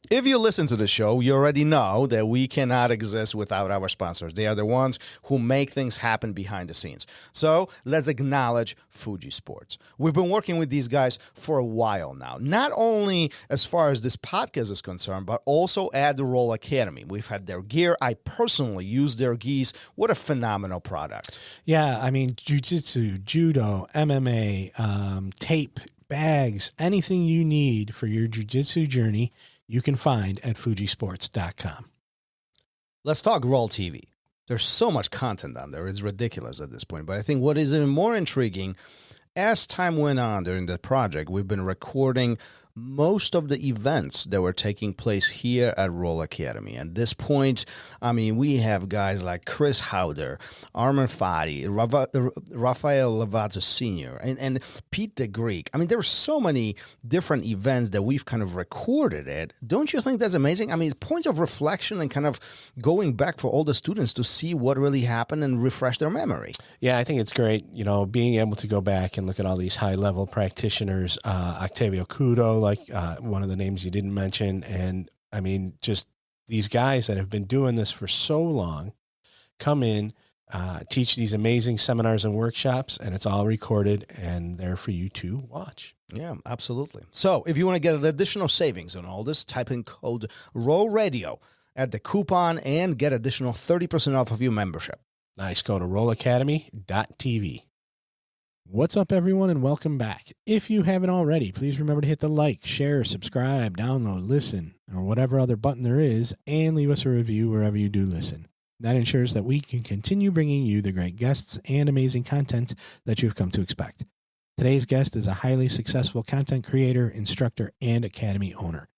If you listen to the show, you already know that we cannot exist without our sponsors. They are the ones who make things happen behind the scenes. So let's acknowledge Fuji Sports. We've been working with these guys for a while now, not only as far as this podcast is concerned, but also at the RŌL Academy. We've had their gear. I personally use their gis. What a phenomenal product. Yeah, I mean, Jiu-Jitsu, Judo, MMA, tape, bags, anything you need for your Jiu-Jitsu journey, you can find at fujisports.com. Let's talk RŌL TV. There's so much content on there. It's ridiculous at this point. But I think what is even more intriguing, as time went on during the project, we've been recording most of the events that were taking place here at RŌL Academy. At this point, I mean, we have guys like Chris Howder, Armand Fadi, Rafael Lovato Sr., and Pete the Greek. I mean, there were so many different events that we've kind of recorded it. Don't you think that's amazing? I mean, points of reflection and kind of going back for all the students to see what really happened and refresh their memory. Yeah, I think it's great, being able to go back and look at all these high-level practitioners, Octavio Cudo, like one of the names you didn't mention. And I mean, just these guys that have been doing this for so long come in, teach these amazing seminars and workshops, and it's all recorded and there for you to watch. Yeah, absolutely. So if you want to get additional savings on all this, type in code RŌL Radio at the coupon and get additional 30% off of your membership. Nice. Go to rolacademy.tv. What's up, everyone, and welcome back. If you haven't already, please remember to hit the like, share, subscribe, download, listen, or whatever other button there is, and leave us a review wherever you do listen. That ensures that we can continue bringing you the great guests and amazing content that you've come to expect. Today's guest is a highly successful content creator, instructor, and academy owner.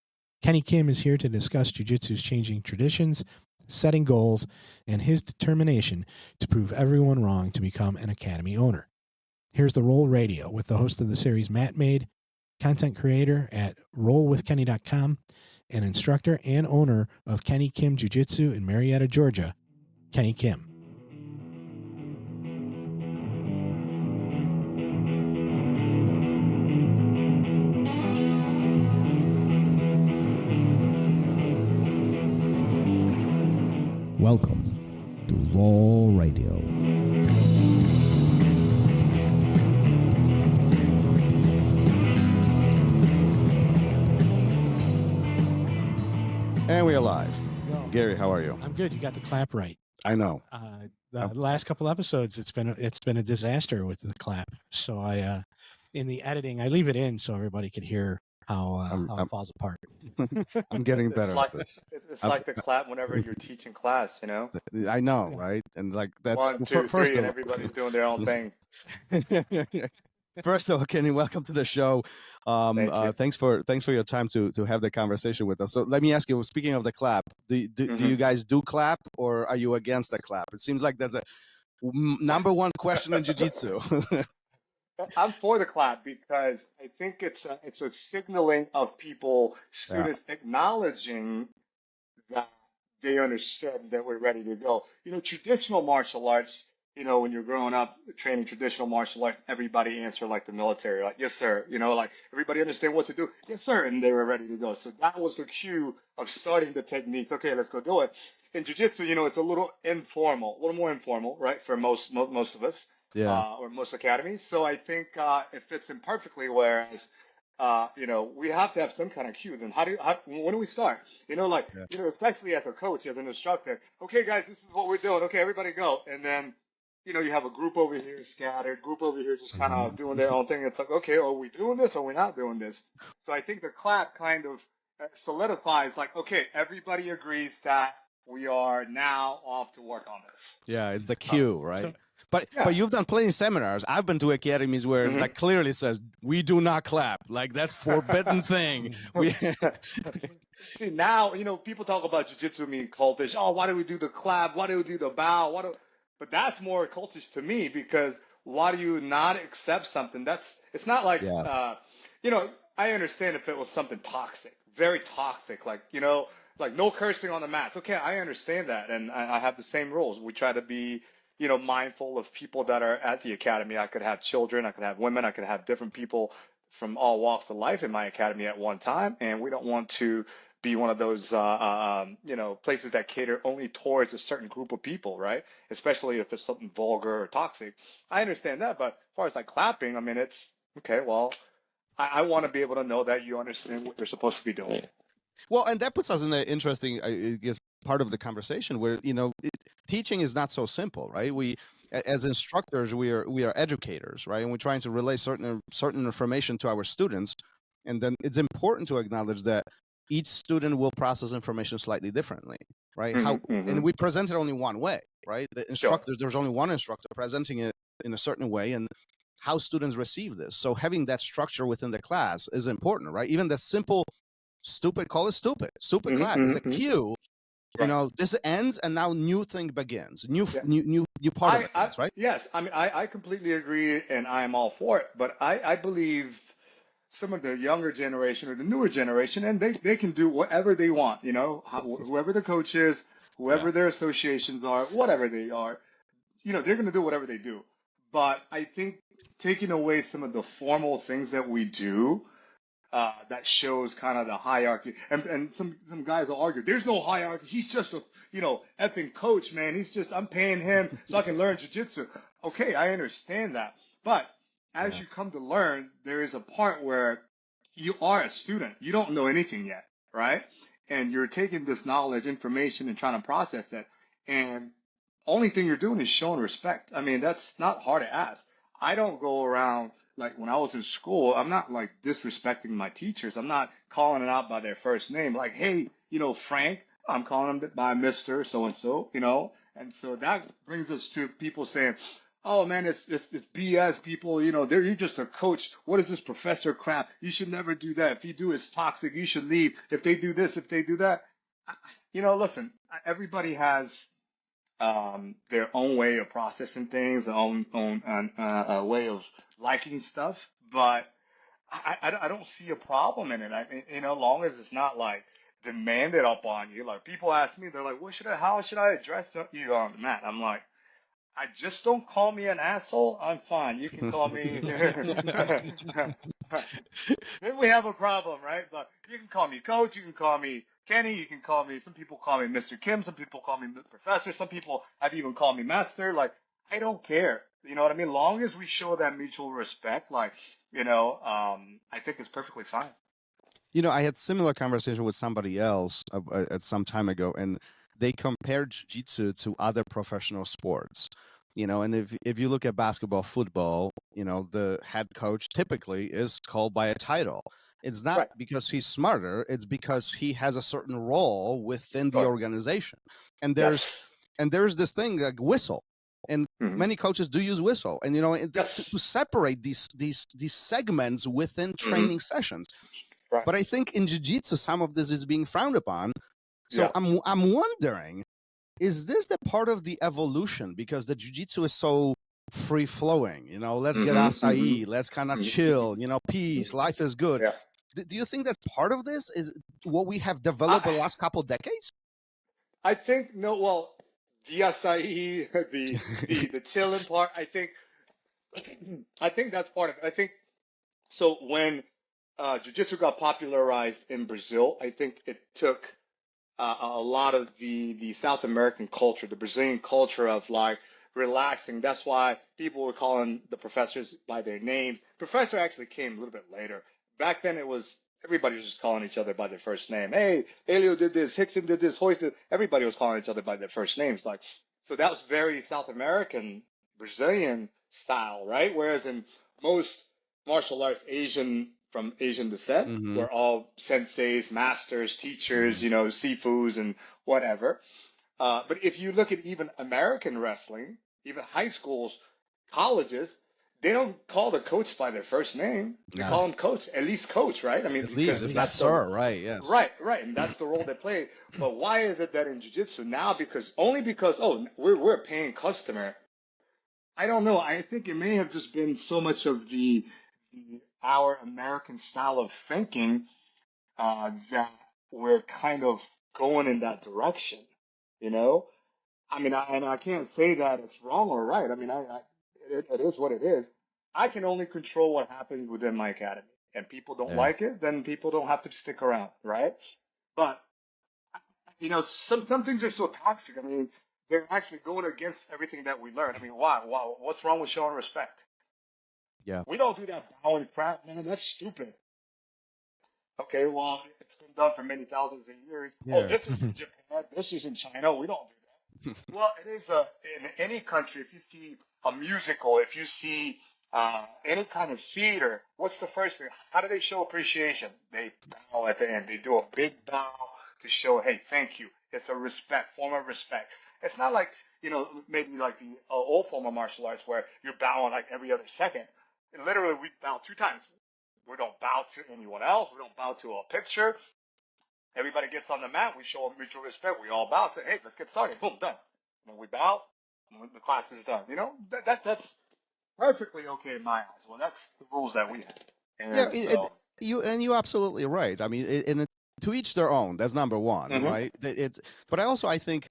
Kenny Kim is here to discuss Jiu-Jitsu's changing traditions, setting goals, and his determination to prove everyone wrong to become an academy owner. Here's the RŌL Radio with the host of the series, Matt Made, content creator at RŌLwithKenny.com, and instructor and owner of Kenny Kim Jiu-Jitsu in Marietta, Georgia, Kenny Kim. Welcome to RŌL Radio. And we're live. Gary, how are you? I'm good. You got the clap right. I know. The last couple episodes, it's been a disaster with the clap. So in the editing, I leave it in so everybody could hear how it falls apart. I'm getting better. It's like the clap whenever you're teaching class, I know, right? And like that's 1, 2, 3, and everybody's doing their own thing. First of all, Kenny, welcome to the show. Thanks for your time to have the conversation with us. So let me ask you, speaking of the clap, do you guys do clap, or are you against the clap? It seems like that's a number one question in Jiu-Jitsu. I'm for the clap because I think it's a signaling of students acknowledging that they understand that we're ready to go. Traditional martial arts, when you're growing up training traditional martial arts, everybody answer like the military, like, yes, sir. Like everybody understand what to do. Yes, sir. And they were ready to go. So that was the cue of starting the techniques. Okay, let's go do it. In Jiu-Jitsu, it's a little more informal, right? For most of us, or most academies. So I think it fits in perfectly. Whereas, we have to have some kind of cue. Then when do we start? Especially as a coach, as an instructor. Okay, guys, this is what we're doing. Okay, everybody go. And then, you have a group over here scattered, group over here just kind of doing their own thing. It's like, okay, are we doing this or are we not doing this? So I think the clap kind of solidifies like, okay, everybody agrees that we are now off to work on this. Yeah, it's the cue, right? But you've done plenty of seminars. I've been to academies where like clearly says, we do not clap. Like that's forbidden thing. See, now, people talk about jiu-jitsu being cultish. Oh, why do we do the clap? Why do we do the bow? But that's more cultish to me because why do you not accept something? It's not like, I understand if it was something toxic, very toxic, like no cursing on the mats. Okay, I understand that. And I have the same rules. We try to be, mindful of people that are at the academy. I could have children, I could have women, I could have different people from all walks of life in my academy at one time, and we don't want to be one of those places that cater only towards a certain group of people, right? Especially if it's something vulgar or toxic. I understand that, but as far as like clapping, I mean, it's okay. Well, I want to be able to know that you understand what you're supposed to be doing. Well, and that puts us in an interesting, I guess, part of the conversation where teaching is not so simple, right? We, as instructors, we are educators, right? And we're trying to relay certain information to our students, and then it's important to acknowledge that each student will process information slightly differently, right? And we present it only one way, right? The instructors, there's only one instructor presenting it in a certain way, and how students receive this. So having that structure within the class is important, right? Even the simple call it stupid clap is a cue. Right. This ends and now new thing begins, new part of it begins, right? Yes, I mean I completely agree, and I am all for it, but I believe some of the younger generation or the newer generation, and they can do whatever they want, whoever the coach is, whoever their associations are, whatever they are, they're going to do whatever they do. But I think taking away some of the formal things that we do, that shows kind of the hierarchy. And some guys will argue, there's no hierarchy. He's just a, effing coach, man. I'm paying him so I can learn jiu-jitsu. Okay, I understand that. But as you come to learn, there is a part where you are a student. You don't know anything yet, right? And you're taking this knowledge, information, and trying to process it. And only thing you're doing is showing respect. I mean, that's not hard to ask. I don't go around, like when I was in school, I'm not like disrespecting my teachers. I'm not calling it out by their first name. Like, hey, Frank, I'm calling them by Mr. So-and-so, And so that brings us to people saying, oh man, it's BS, people, you're just a coach. What is this professor crap? You should never do that. If you do, it's toxic. You should leave. If they do this, if they do that, listen, everybody has their own way of processing things, their own way of liking stuff, but I don't see a problem in it. I mean, long as it's not like demanded upon you. Like people ask me, they're like, how should I address you on that? I'm like, I just don't call me an asshole. I'm fine. You can call me. Then we have a problem, right? But you can call me coach. You can call me Kenny. You can call me. Some people call me Mr. Kim. Some people call me Professor. Some people have even called me Master. Like I don't care. You know what I mean? Long as we show that mutual respect, I think it's perfectly fine. I had similar conversation with somebody else at some time ago, and they compared jiu-jitsu to other professional sports. And if you look at basketball, football, the head coach typically is called by a title. It's not because he's smarter. It's because he has a certain role within the organization. And there's this thing like whistle. And many coaches do use whistle. And, to separate these segments within training sessions. Right. But I think in jiu-jitsu, some of this is being frowned upon. So I'm wondering, is this the part of the evolution? Because the jiu-jitsu is so free-flowing, let's get acai, let's kind of chill, peace, life is good. Yeah. Do you think that's part of this? Is what we have developed the last couple decades? I think, the acai, the chilling part, I think that's part of it. I think, so when jiu-jitsu got popularized in Brazil, I think it took a lot of the South American culture, the Brazilian culture of like relaxing. That's why people were calling the professors by their names. Professor actually came a little bit later. Back then everybody was just calling each other by their first name. Hey, Elio did this, Hickson did this, Hoist did. Everybody was calling each other by their first names. Like, so that was very South American, Brazilian style, right? Whereas in most martial arts, from Asian descent, we're all senseis, masters, teachers, sifus and whatever. But if you look at even American wrestling, even high schools, colleges, they don't call the coach by their first name. They call him coach, at least coach, right? I mean, at least if that's sir, right? Yes. Right. And that's the role they play. But why is it that in jiu-jitsu now, because we're a paying customer? I don't know. I think it may have just been so much of our American style of thinking that we're kind of going in that direction, I mean, I can't say that it's wrong or right. I mean, it is what it is. I can only control what happens within my academy. and people don't Yeah. like it, then people don't have to stick around, right? But some things are so toxic. I mean, they're actually going against everything that we learn. I mean, why? What's wrong with showing respect? Yeah. We don't do that bowing crap, man. That's stupid. Okay, well, it's been done for many thousands of years. Oh, Yeah. this is in Japan. This is in China. We don't do that. Well, it is in any country. If you see a musical, if you see any kind of theater, what's the first thing? How do they show appreciation? They bow at the end. They do a big bow to show, hey, thank you. It's a respect, form of respect. It's not like, maybe like the old form of martial arts where you're bowing like every other second. Literally, we bow 2 times. We don't bow to anyone else. We don't bow to a picture. Everybody gets on the mat. We show mutual respect. We all bow. Say, hey, let's get started. Boom, done. And then we bow. And the class is done. That's perfectly okay in my eyes. Well, that's the rules that we have. And Yeah, you're absolutely right. I mean, to each their own. That's number one, Mhm. right? But I think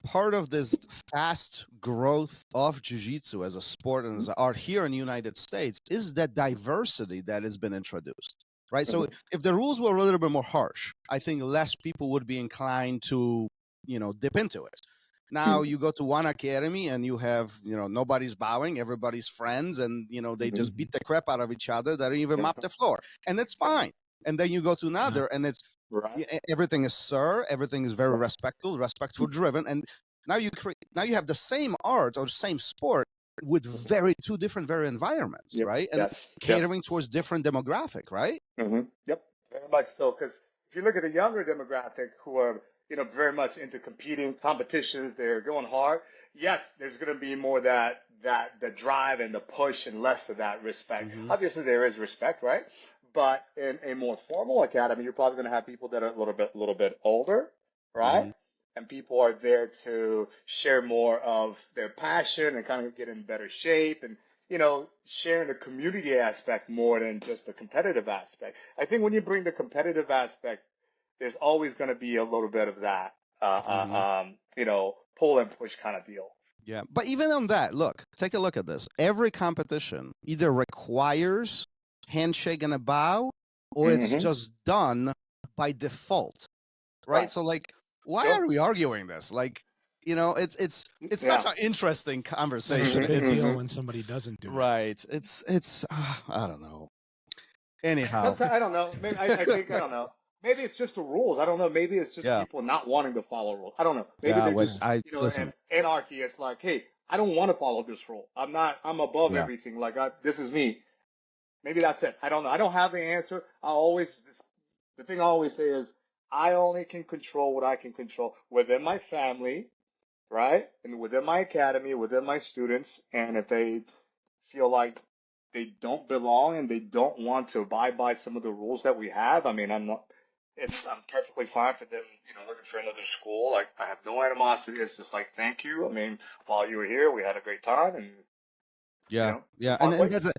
part of this fast growth of jiu-jitsu as a sport and as an art here in the United States is that diversity that has been introduced, right? So if the rules were a little bit more harsh, I think less people would be inclined to, dip into it. Now you go to one academy and you have, nobody's bowing, everybody's friends, and, they just beat the crap out of each other. They don't even mop the floor. And that's fine. And then you go to another and it's, Right. everything is everything is very respectful driven, and now you have the same art or the same sport with two different environments, Yep. right? And Yes. catering towards different demographic, right? Yep. Very much so. Because if you look at a younger demographic who are, very much into competitions, they're going hard. Yes, there's going to be more that the drive and the push and less of that respect. Obviously, there is respect, right? But in a more formal academy, you're probably going to have people that are a little bit older, right? And people are there to share more of their passion and kind of get in better shape and, sharing the community aspect more than just the competitive aspect. I think when you bring the competitive aspect, there's always going to be a little bit of that, pull and push kind of deal. Yeah. But even on that, take a look at this. Every competition either requires handshake and a bow, or it's just done by default, right? So why are we arguing this? It's such an interesting conversation. It's a big deal when somebody doesn't do it. Right. It's I don't know. Anyhow, I don't know. Maybe, I think I don't know. Maybe it's just the rules. I don't know. Maybe it's just people not wanting to follow rules. I don't know. Maybe they're just anarchy. It's like, hey, I don't want to follow this rule. I'm above everything. This is me. Maybe that's it. I don't know. I don't have the answer. The thing I always say is I only can control what I can control within my family, right? And within my academy, within my students. And if they feel like they don't belong and they don't want to abide by some of the rules that we have, I mean, I'm perfectly fine for them, looking for another school. Like, I have no animosity. It's just like, thank you. I mean, while you were here, we had a great time. And and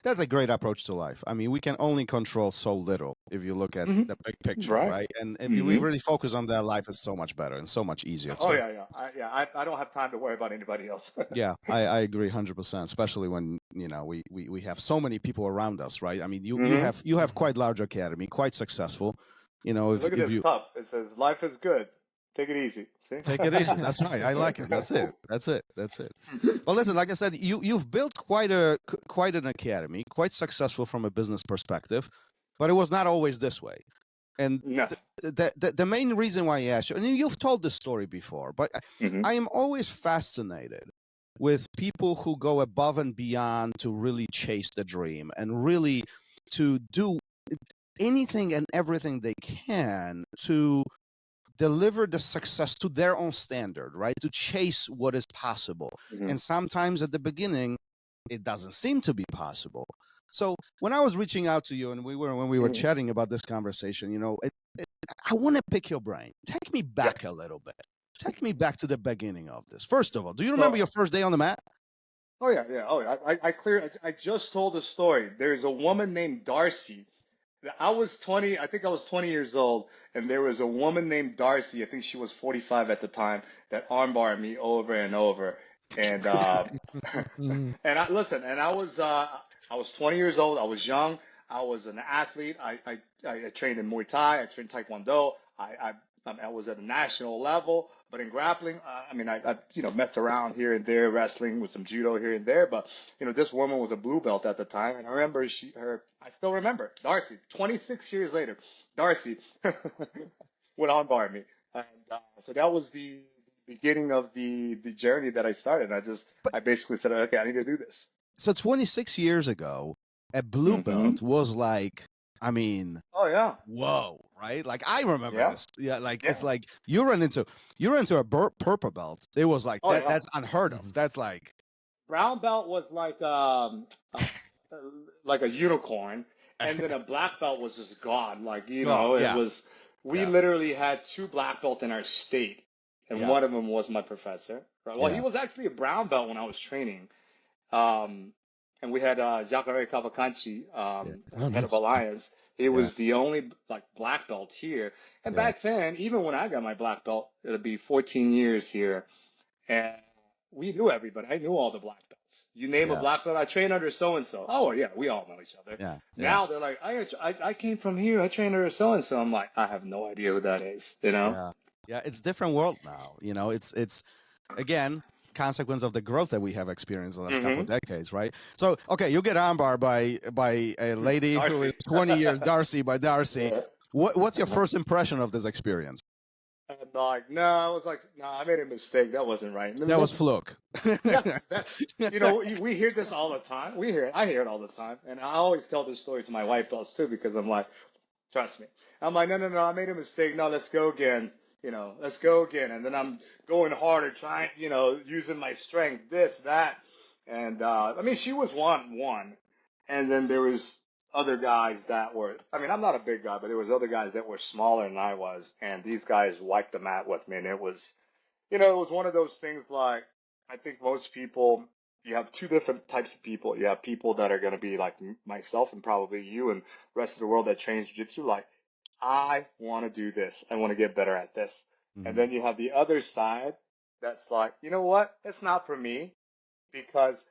that's a great approach to life. I mean, we can only control so little if you look at the big picture, right? And if we really focus on that, life is so much better and so much easier. Oh, yeah. I don't have time to worry about anybody else. Yeah, I agree 100%, especially when, we have so many people around us, right? I mean, you have quite large academy, quite successful. Look at this cup. It says, life is good. Take it easy. See? Take it easy. That's right. I like it. That's it. Well, listen, like I said, you've built quite an academy, quite successful from a business perspective, but it was not always this way. And the main reason why I asked you, and you've told this story before, but I am always fascinated with people who go above and beyond to really chase the dream and really to do anything and everything they can to deliver the success to their own standard, right? To chase what is possible. And sometimes at the beginning, it doesn't seem to be possible. So when I was reaching out to you and when we were chatting about this conversation, I want to pick your brain. Take me back a little bit. Take me back to the beginning of this. First of all, do you remember your first day on the mat? Oh, yeah. Oh, yeah. I just told a story. There's a woman named Darcy. I think I was 20 years old, and there was a woman named Darcy, I think she was 45 at the time, that armbarred me over and over. And and I was 20 years old, I was young, I was an athlete. I trained in Muay Thai. I trained Taekwondo. I was at a national level. But in grappling, I messed around here and there, wrestling with some judo here and there. But this woman was a blue belt at the time, and I remember I still remember Darcy. 26 years later, Darcy would armbar me, and so that was the beginning of the journey that I started. I basically said, okay, I need to do this. So 26 years ago, a blue belt was like, oh yeah, whoa, right? Like I remember this. Yeah, like Yeah. it's like you run into a purple belt. It was like Oh, that. yeah. That's unheard of. That's like Brown belt was like a unicorn, and then a black belt was just God. Like yeah. it was. We Yeah. literally had 2 black belt in our state, and Yeah. one of them was my professor. Right? Well, Yeah. he was actually a brown belt when I was training. And we had Jacare Cavalcanti, head of Alliance. He was the only like black belt here. And back then, even when I got my black belt, it'll be 14 years here, and we knew everybody. I knew all the black belts. You name a black belt, I trained under so and so. Oh yeah, we all know each other. Yeah. Now they're like, I came from here. I trained under so and so. I'm like, I have no idea who that is. Yeah. It's different world now. It's again consequence of the growth that we have experienced in the last couple of decades, right? So, okay, you get armbar by a lady who is 20 years, Darcy. Yeah. What's your first impression of this experience? And like, no, I was like, no, I made a mistake. That wasn't right. That was fluke. We hear this all the time. I hear it all the time. And I always tell this story to my white belts too, because I'm like, trust me. I'm like, no, I made a mistake. No, let's go again. Let's go again. And then I'm going harder, trying, using my strength, this, that. And, she was 1-1. And then there was other guys that were, I'm not a big guy, but there was other guys that were smaller than I was. And these guys wiped the mat with me. And it was, it was one of those things like, I think most people, you have 2 different types of people. You have people that are going to be like myself and probably you and the rest of the world that trains jiu-jitsu, like, I want to do this. I want to get better at this. Mm-hmm. And then you have the other side that's like, you know what? It's not for me because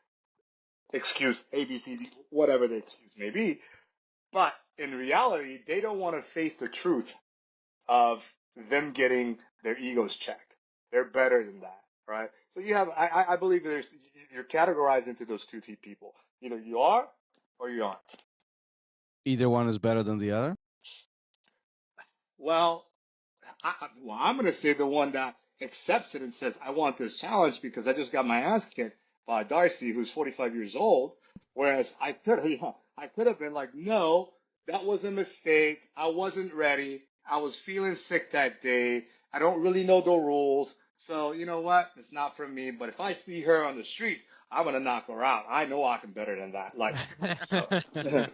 excuse A, B, C, D, whatever the excuse may be. But in reality, they don't want to face the truth of them getting their egos checked. They're better than that, right? So you have, I believe you're categorized into those 2 people. Either you are or you aren't. Either one is better than the other? Well, I'm going to say the one that accepts it and says, I want this challenge because I just got my ass kicked by Darcy, who's 45 years old. Whereas I could have been like, no, that was a mistake. I wasn't ready. I was feeling sick that day. I don't really know the rules. So you know what? It's not for me. But if I see her on the street, I'm going to knock her out. I know I can better than that. Like, so.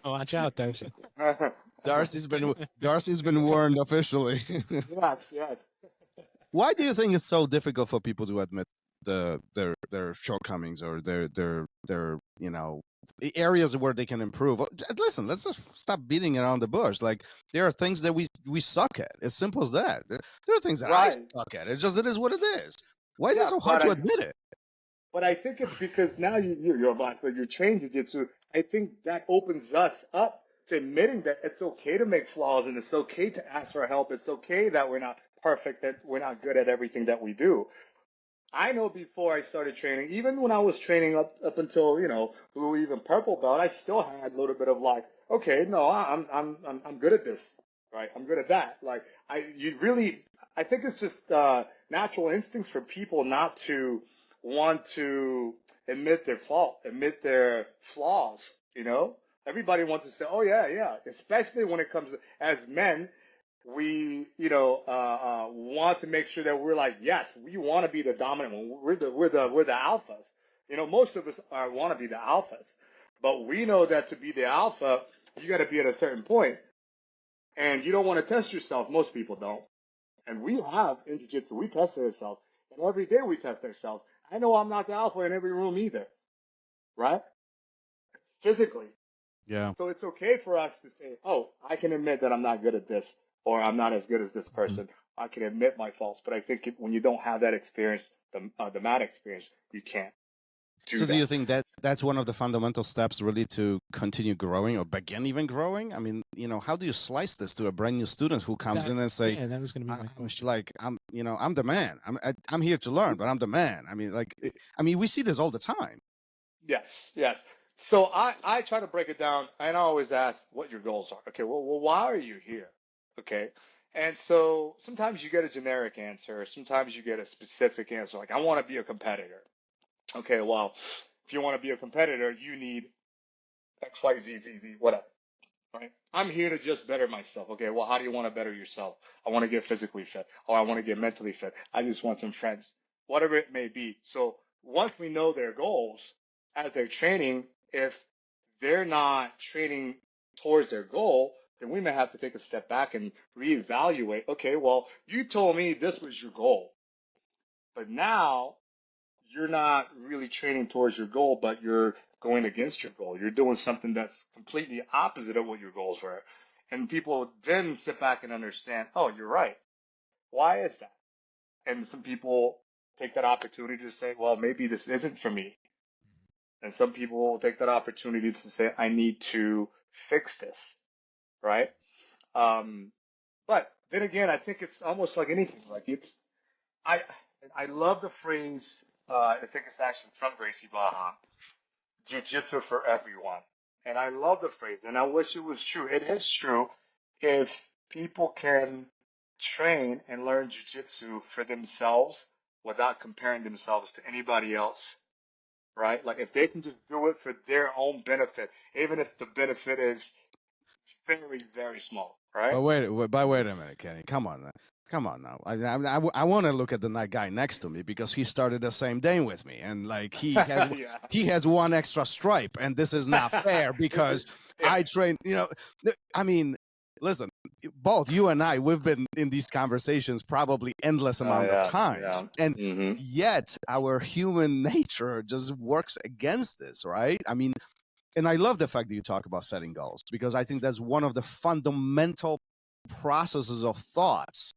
Watch out, Darcy. Darcy's been warned officially. Yes. Why do you think it's so difficult for people to admit their shortcomings or their areas where they can improve? Listen, let's just stop beating around the bush. Like there are things that we suck at. As simple as that. There are things that I suck at. It is what it is. Why is it so hard to admit it? But I think it's because now you're a black belt, you're trained jiu-jitsu. I think that opens us up to admitting that it's okay to make flaws and it's okay to ask for help. It's okay that we're not perfect, that we're not good at everything that we do. I know before I started training, even when I was training up until, blue, even purple belt, I still had a little bit of like, okay, no, I'm good at this, right? I'm good at that. Like I think it's just natural instincts for people not to want to admit their fault, admit their flaws, Everybody wants to say, oh yeah, especially when it comes to, as men, we, want to make sure that we're like, yes, we want to be the dominant one. We're the alphas. Most of us want to be the alphas, but we know that to be the alpha, you got to be at a certain point, and you don't want to test yourself. Most people don't, and we have in jiu-jitsu, we test ourselves, and every day we test ourselves. I know I'm not the alpha in every room either, right? Physically. Yeah. So it's okay for us to say, oh, I can admit that I'm not good at this, or I'm not as good as this person. Mm-hmm. I can admit my faults. But I think when you don't have that experience, the mat experience, you can't. do So that. do you think that that's one of the fundamental steps really to continue growing or begin even growing? I mean, how do you slice this to a brand new student who comes in and say, yeah, that was going to be my question. like, I'm the man. I'm here to learn, but I'm the man. I mean, we see this all the time. Yes, yes. So I try to break it down, and I always ask what your goals are. Okay, well, why are you here? Okay. And so sometimes you get a generic answer, sometimes you get a specific answer, like I want to be a competitor. Okay, well, if you want to be a competitor, you need X, Y, Z, Z, Z, whatever. Right? I'm here to just better myself. Okay, well, how do you want to better yourself? I want to get physically fit. Oh, I want to get mentally fit. I just want some friends. Whatever it may be. So once we know their goals as they're training, if they're not training towards their goal, then we may have to take a step back and reevaluate. Okay, well, you told me this was your goal, but now you're not really training towards your goal, but you're going against your goal. You're doing something that's completely opposite of what your goals were. And people then sit back and understand, oh, you're right. Why is that? And some people take that opportunity to say, well, maybe this isn't for me. And some people will take that opportunity to say, I need to fix this, right? But then again, I think it's almost like anything. I I love the phrase. I think it's actually from Gracie Baha, "Jiu-Jitsu for everyone," and I love the phrase, and I wish it was true. It is true if people can train and learn jiu-jitsu for themselves without comparing themselves to anybody else, right? Like if they can just do it for their own benefit, even if the benefit is very, very small, right? Wait a minute, Kenny. Come on. Come on now. I want to look at the guy next to me because he started the same day with me, and like Yeah. he has one extra stripe, and this is not fair because Yeah. I train. I mean, listen, both you and I, we've been in these conversations probably endless amount of times, and yet our human nature just works against this, right? I mean, and I love the fact that you talk about setting goals because I think that's one of the fundamental processes of thoughts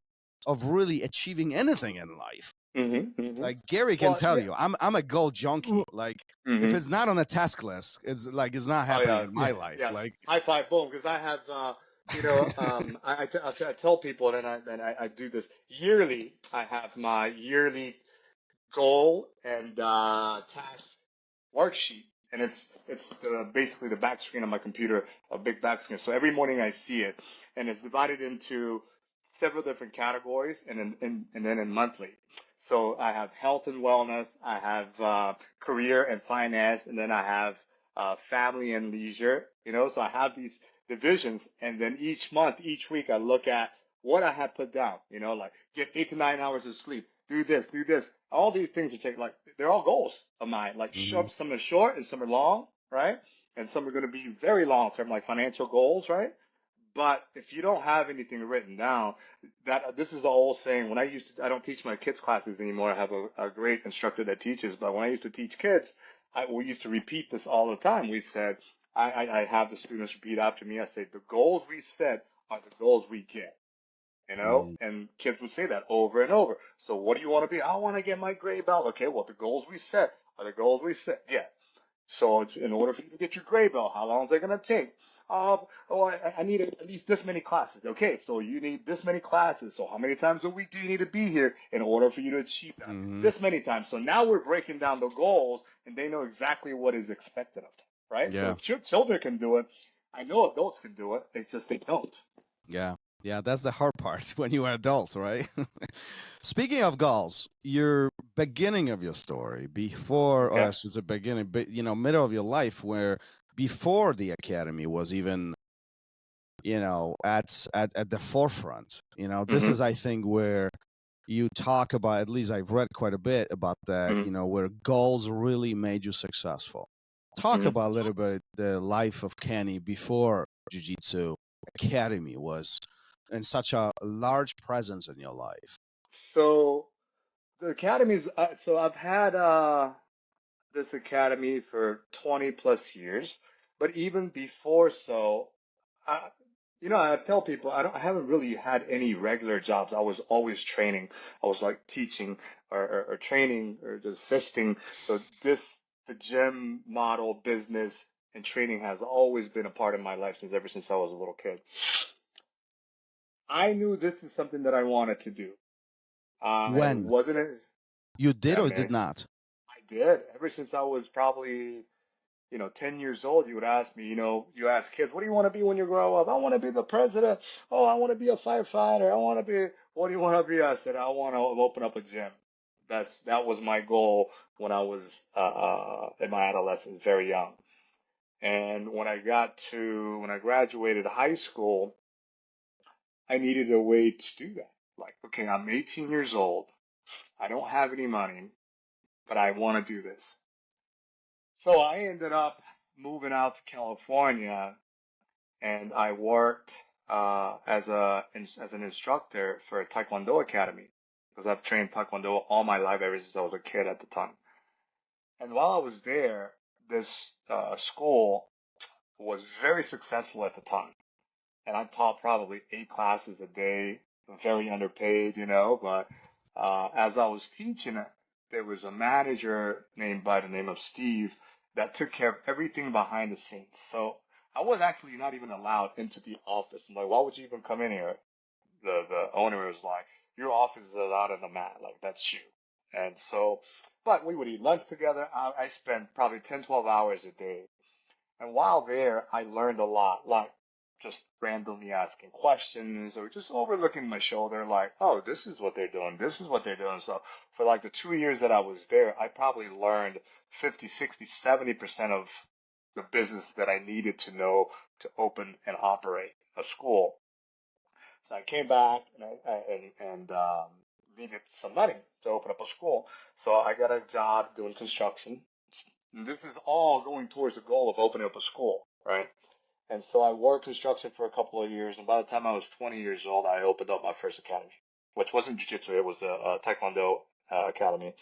of really achieving anything in life. Like Gary can tell you, I'm a goal junkie. Like if it's not on a task list, it's not happening in my life. Yes. Like High five, boom, because I have, I tell people, and I do this yearly. I have my yearly goal and task worksheet, and it's basically the back screen on my computer, a big back screen. So every morning I see it, and it's divided into several different categories, and then in monthly. So I have health and wellness, I have career and finance, and then I have family and leisure. So I have these divisions, and then each month, each week, I look at what I have put down. Like get 8 to 9 hours of sleep, do this, do this. All these things are they're all goals of mine. Like some are short and some are long, right? And some are going to be very long term, like financial goals, right? But if you don't have anything written down, this is the old saying. I don't teach my kids classes anymore. I have a great instructor that teaches, but when I used to teach kids, we used to repeat this all the time. We said, I have the students repeat after me. I say, the goals we set are the goals we get. And kids would say that over and over. So what do you want to be? I want to get my gray belt. Okay, well, the goals we set are the goals we set. Yeah. So in order for you to get your gray belt, how long is it going to take? I need at least this many classes. Okay, so you need this many classes. So how many times a week do you need to be here in order for you to achieve that? This many times. So now we're breaking down the goals, and they know exactly what is expected of them, right? Yeah. So if children can do it, I know adults can do it. It's just they don't. Yeah. Yeah, that's the hard part when you're an adult, right? Speaking of goals, your beginning of your story before, Okay. or it's the beginning, but middle of your life, where before the academy was even, at the forefront. This is, I think, where you talk about. At least I've read quite a bit about that. Where goals really made you successful. Talk about a little bit the life of Kenny before Jiu-Jitsu Academy was and such a large presence in your life. So the academies. So I've had this academy for 20 plus years, but even before I, I tell people I haven't really had any regular jobs. I was always training. I was like teaching or training or just assisting. So this the gym model business and training has always been a part of my life ever since I was a little kid. I knew this is something that I wanted to do. When? Wasn't it? You did Yeah, or man. did not? I did. Ever since I was probably 10 years old, you would ask me, you ask kids, what do you want to be when you grow up? I want to be the president. Oh, I want to be a firefighter. I want to be, what do you want to be? I said, I want to open up a gym. That was my goal when I was in my adolescence, very young. And when I graduated high school, I needed a way to do that. Like, okay, I'm 18 years old. I don't have any money, but I want to do this. So I ended up moving out to California, and I worked as an instructor for a Taekwondo academy because I've trained Taekwondo all my life ever since I was a kid at the time. And while I was there, this school was very successful at the time, and I taught probably 8 classes a day, very underpaid, but as I was teaching it, there was a manager named by the name of Steve that took care of everything behind the scenes. So I was actually not even allowed into the office. I'm like, why would you even come in here? The owner was like, your office is out on the mat, like that's you. And so, but we would eat lunch together. I spent probably 10, 12 hours a day. And while there, I learned a lot, like just randomly asking questions or just overlooking my shoulder, like, oh, this is what they're doing. This is what they're doing. So for like the 2 years that I was there, I probably learned 50, 60, 70% of the business that I needed to know to open and operate a school. So I came back and needed some money to open up a school. So I got a job doing construction. And this is all going towards the goal of opening up a school, right? And so I worked construction for a couple of years, and by the time I was 20 years old, I opened up my first academy, which wasn't jiu-jitsu, it was a Taekwondo academy.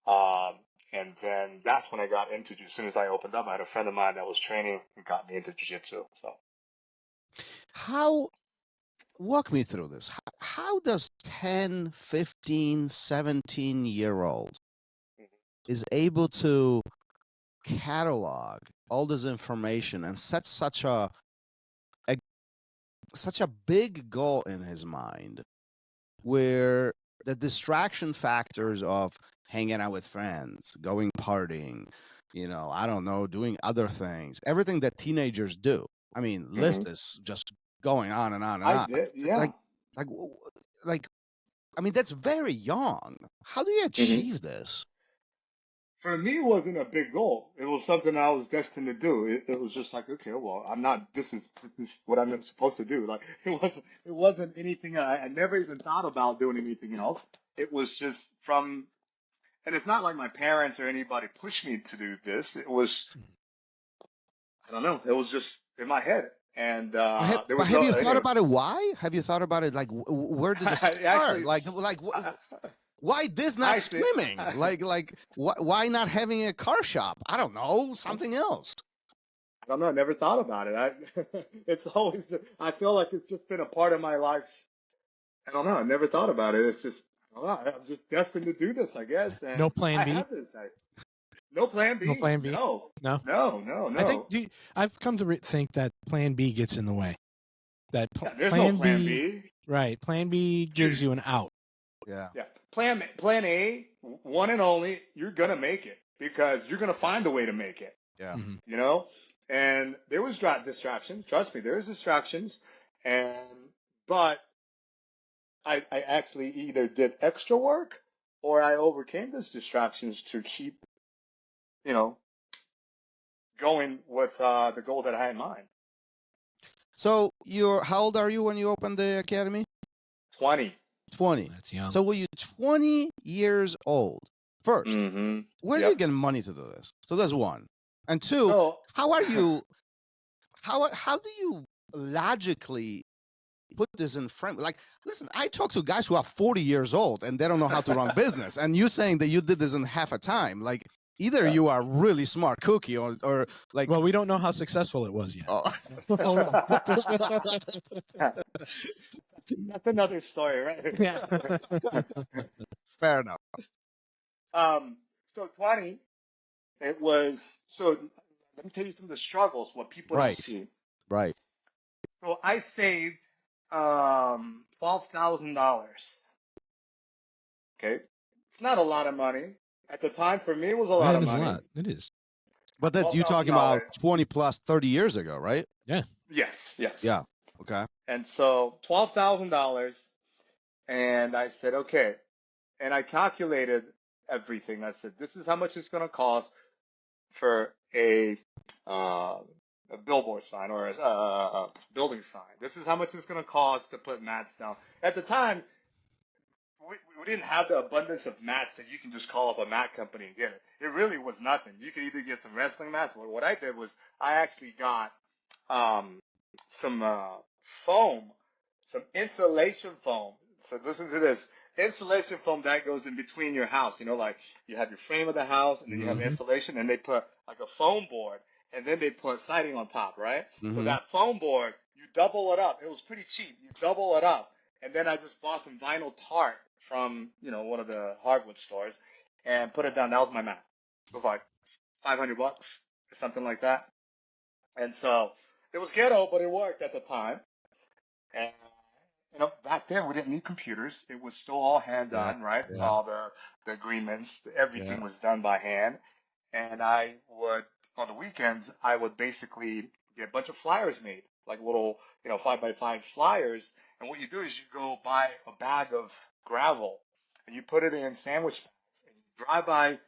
And then that's when I got into jiu-jitsu. As soon as I opened up, I had a friend of mine that was training and got me into jiu-jitsu. So Walk me through this. How does 10, 15, 17-year-old is able to catalog all this information and set such a big goal in his mind, where the distraction factors of hanging out with friends, going partying, I don't know, doing other things, everything that teenagers do. I mean, list is just going on and on and on. I did, yeah. I mean, that's very young. How do you achieve this? For me, it wasn't a big goal. It was something I was destined to do. It was just like, okay, well, I'm not. This is what I'm supposed to do. Like it wasn't anything. I never even thought about doing anything else. It was just from, and it's not like my parents or anybody pushed me to do this. It was, I don't know. It was just in my head. And there was have you thought about it? Why? Have you thought about it? Like, where did it start? Actually, why this not swimming? Why not having a car shop? I don't know, something else. I don't know. I never thought about it. It's always. I feel like it's just been a part of my life. I don't know. I never thought about it. It's just. I don't know, I'm just destined to do this, I guess. And no plan B. I have this. No plan B. No plan B. No. No. I think I've come to think that plan B gets in the way. That there's no plan B. Right. Plan B gives you an out. Yeah. Plan A, one and only, you're going to make it because you're going to find a way to make it. Yeah. And there was distractions. Trust me, there's distractions. But I actually either did extra work or I overcame those distractions to keep, going with the goal that I had in mind. So how old are you when you opened the academy? 20. 20. That's young. So were you 20 years old? First, where do you get money to do this? So that's one. And two, how are you? How do you logically put this in frame? Like, listen, I talk to guys who are 40 years old and they don't know how to run business, and you saying that you did this in half a time, like. Either you are really smart cookie or like. Well, we don't know how successful it was yet. Oh. That's another story, right? Yeah. Fair enough. So 20, It was, so let me tell you some of the struggles, what people don't Right. see. Right. So I saved $12,000. Okay. It's not a lot of money. At the time, for me, it was a lot That of is a money. lot. It is. But that's you talking about $12,000. 20 plus 30 years ago, right? Yeah. Yes, yes. Yeah. Okay. And so $12,000. And I said, okay. And I calculated everything. I said, this is how much it's going to cost for uh, a billboard sign or a building sign. This is how much it's going to cost to put mats down. At the time, we didn't have the abundance of mats that you can just call up a mat company and get it. It really was nothing. You could either get some wrestling mats, or what I did was I actually got um, some foam, some insulation foam. So listen to this. Insulation foam that goes in between your house. You know, like you have your frame of the house and then you have Mhm. insulation, and they put like a foam board and then they put siding on top, right? So Mhm. that foam board, you double it up. It was pretty cheap. You double it up. And then I just bought some vinyl tarp from, one of the hardwood stores and put it down. That was my mat. It was like $500 or something like that. And so it was ghetto, but it worked at the time. And back then we didn't need computers. It was still all hand Yeah. done, right? Yeah. All the agreements, everything Yeah. was done by hand. And I would, on the weekends, I would basically get a bunch of flyers made, like little, 5x5 flyers. And what you do is you go buy a bag of gravel and you put it in sandwich bags and you drive by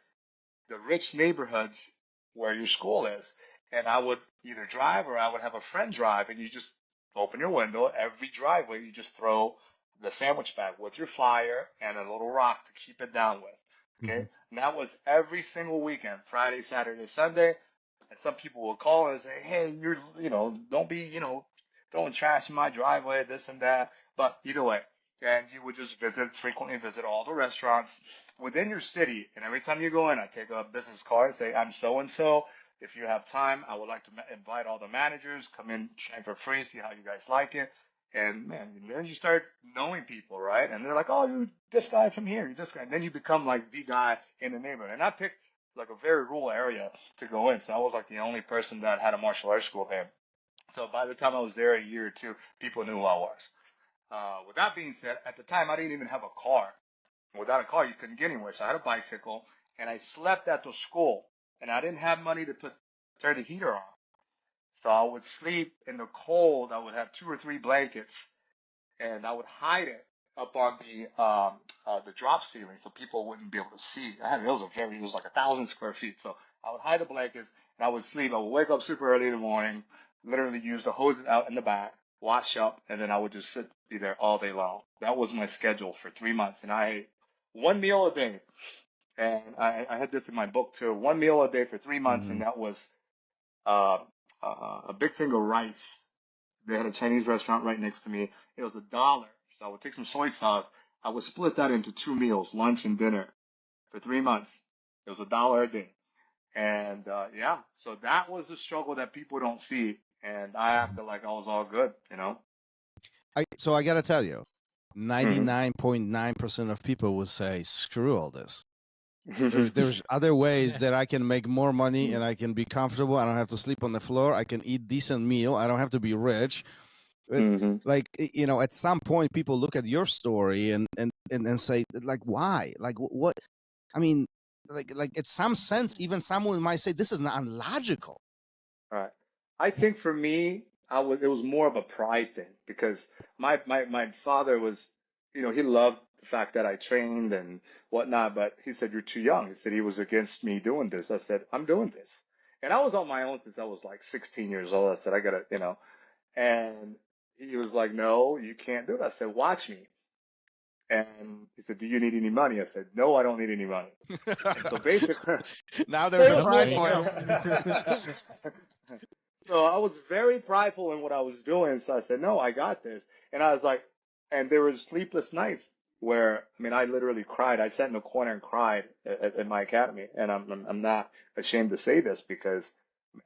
the rich neighborhoods where your school is. And I would either drive or I would have a friend drive, and you just open your window. Every driveway, you just throw the sandwich bag with your flyer and a little rock to keep it down with. Okay. Mhm. And that was every single weekend, Friday, Saturday, Sunday. And some people will call and say, hey, don't be, throwing trash in my driveway, this and that. But either way, and you would just frequently visit all the restaurants within your city. And every time you go in, I take a business card and say, I'm so and so. If you have time, I would like to invite all the managers, come in, train for free, see how you guys like it. And man, and then you start knowing people, right? And they're like, oh, you're this guy from here, you're this guy. And then you become like the guy in the neighborhood. And I picked like a very rural area to go in. So I was like the only person that had a martial arts school there. So by the time I was there a year or two, people knew who I was. With that being said, at the time, I didn't even have a car. Without a car, you couldn't get anywhere. So I had a bicycle, and I slept at the school, and I didn't have money to turn the heater on. So I would sleep in the cold. I would have 2 or 3 blankets, and I would hide it up on the drop ceiling so people wouldn't be able to see. It was like 1,000 square feet. So I would hide the blankets, and I would sleep. I would wake up super early in the morning, literally use the hose out in the back, wash up, and then I would just be there all day long. That was my schedule for 3 months, and I ate one meal a day. And I had this in my book too. One meal a day for 3 months, and Mhm. that was uh, a big thing of rice. They had a Chinese restaurant right next to me. It was $1. So I would take some soy sauce. I would split that into 2 meals, lunch and dinner, for 3 months. It was $1 a day. And yeah, so that was a struggle that people don't see. And I acted like I was all good. So I got to tell you, Hmm 99.9% of people will say, screw all this. There's other ways that I can make more money and I can be comfortable. I don't have to sleep on the floor. I can eat decent meal. I don't have to be rich. hmm Like, at some point, people look at your story and say, like, why? Like, what? I mean, like, it's some sense. Even someone might say this is not logical. Right. I think for me, it was more of a pride thing because my father was, he loved the fact that I trained and whatnot, but he said, you're too young. He said he was against me doing this. I said, I'm doing this. And I was on my own since I was like 16 years old. I said, I gotta. And he was like, no, you can't do it. I said, watch me. And he said, do you need any money? I said, no, I don't need any money. And so basically, Now so there's it a was Nope, more. pride there you point. go. So I was very prideful in what I was doing. So I said, no, I got this. And I was like, and there were sleepless nights where, I mean, I literally cried. I sat in a corner and cried at my academy. And I'm not ashamed to say this because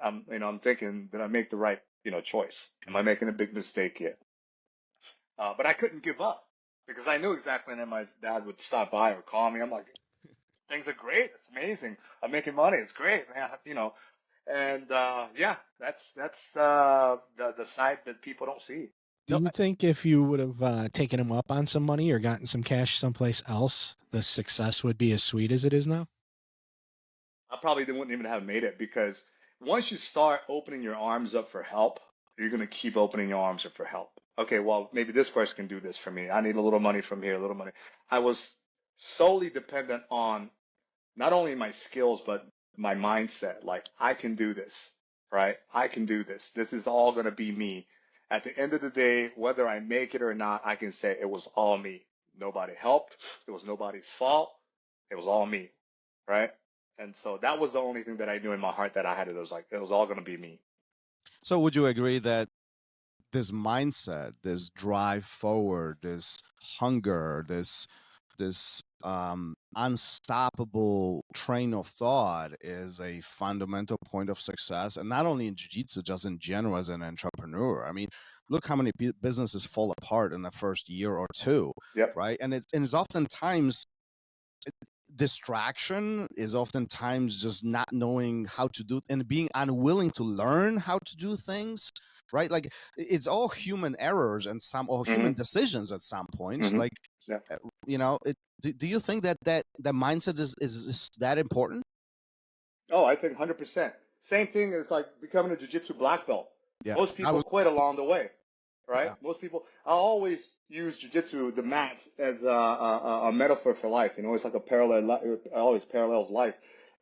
I'm thinking, did I make the right, choice? Am I making a big mistake here? But I couldn't give up because I knew exactly when my dad would stop by or call me. I'm like, things are great. It's amazing. I'm making money. It's great, man. And yeah, that's the side that people don't see. Do you think if you would have taken him up on some money or gotten some cash someplace else, the success would be as sweet as it is now? I probably wouldn't even have made it, because once you start opening your arms up for help, you're going to keep opening your arms up for help. Okay, well, maybe this person can do this for me. I need a little money from here, a little money. I was solely dependent on not only my skills, but my mindset. Like, I can do this, right? I can do this. This is all going to be me. At the end of the day, whether I make it or not, I can say it was all me. Nobody helped. It was nobody's fault. It was all me, right? And so that was the only thing that I knew in my heart that I had. It was like, it was all going to be me. So would you agree that this mindset, this drive forward, this hunger, this unstoppable train of thought is a fundamental point of success, and not only in jiu-jitsu, just in general as an entrepreneur? I mean, look how many businesses fall apart in the first year or two, Yep. right? And it's oftentimes distraction, is oftentimes just not knowing how to do and being unwilling to learn how to do things, right? Like, it's all human errors and some or human decisions at some points. Like, Yeah. do you think that mindset is that important? Oh, I think 100%. Same thing as like becoming a jiu-jitsu black belt. Yeah. Most people quit along the way, right? Yeah. Most people. I always use jiu-jitsu, the mats, as a metaphor for life. It's like a parallel. It always parallels life.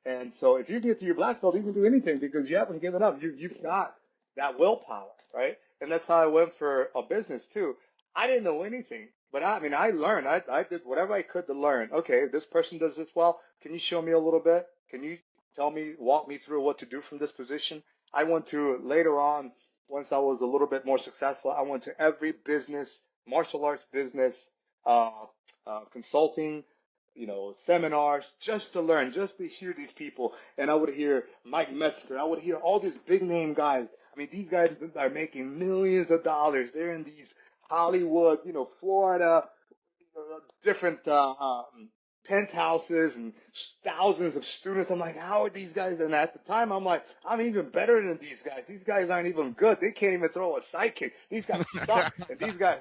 And so if you get to your black belt, you can do anything because you haven't given up. You've got that willpower, right? And that's how I went for a business too. I didn't know anything, but I learned. I did whatever I could to learn. Okay, this person does this well. Can you show me a little bit? Can you walk me through what to do from this position? I went to, later on, once I was a little bit more successful, I went to every business, martial arts business, consulting, seminars, just to learn, just to hear these people. And I would hear Mike Metzger. I would hear all these big name guys. I mean, these guys are making millions of dollars. They're in these Hollywood, Florida, different penthouses and thousands of students. I'm like, how are these guys? And at the time, I'm like, I'm even better than these guys. These guys aren't even good. They can't even throw a sidekick. These guys suck. And these guys,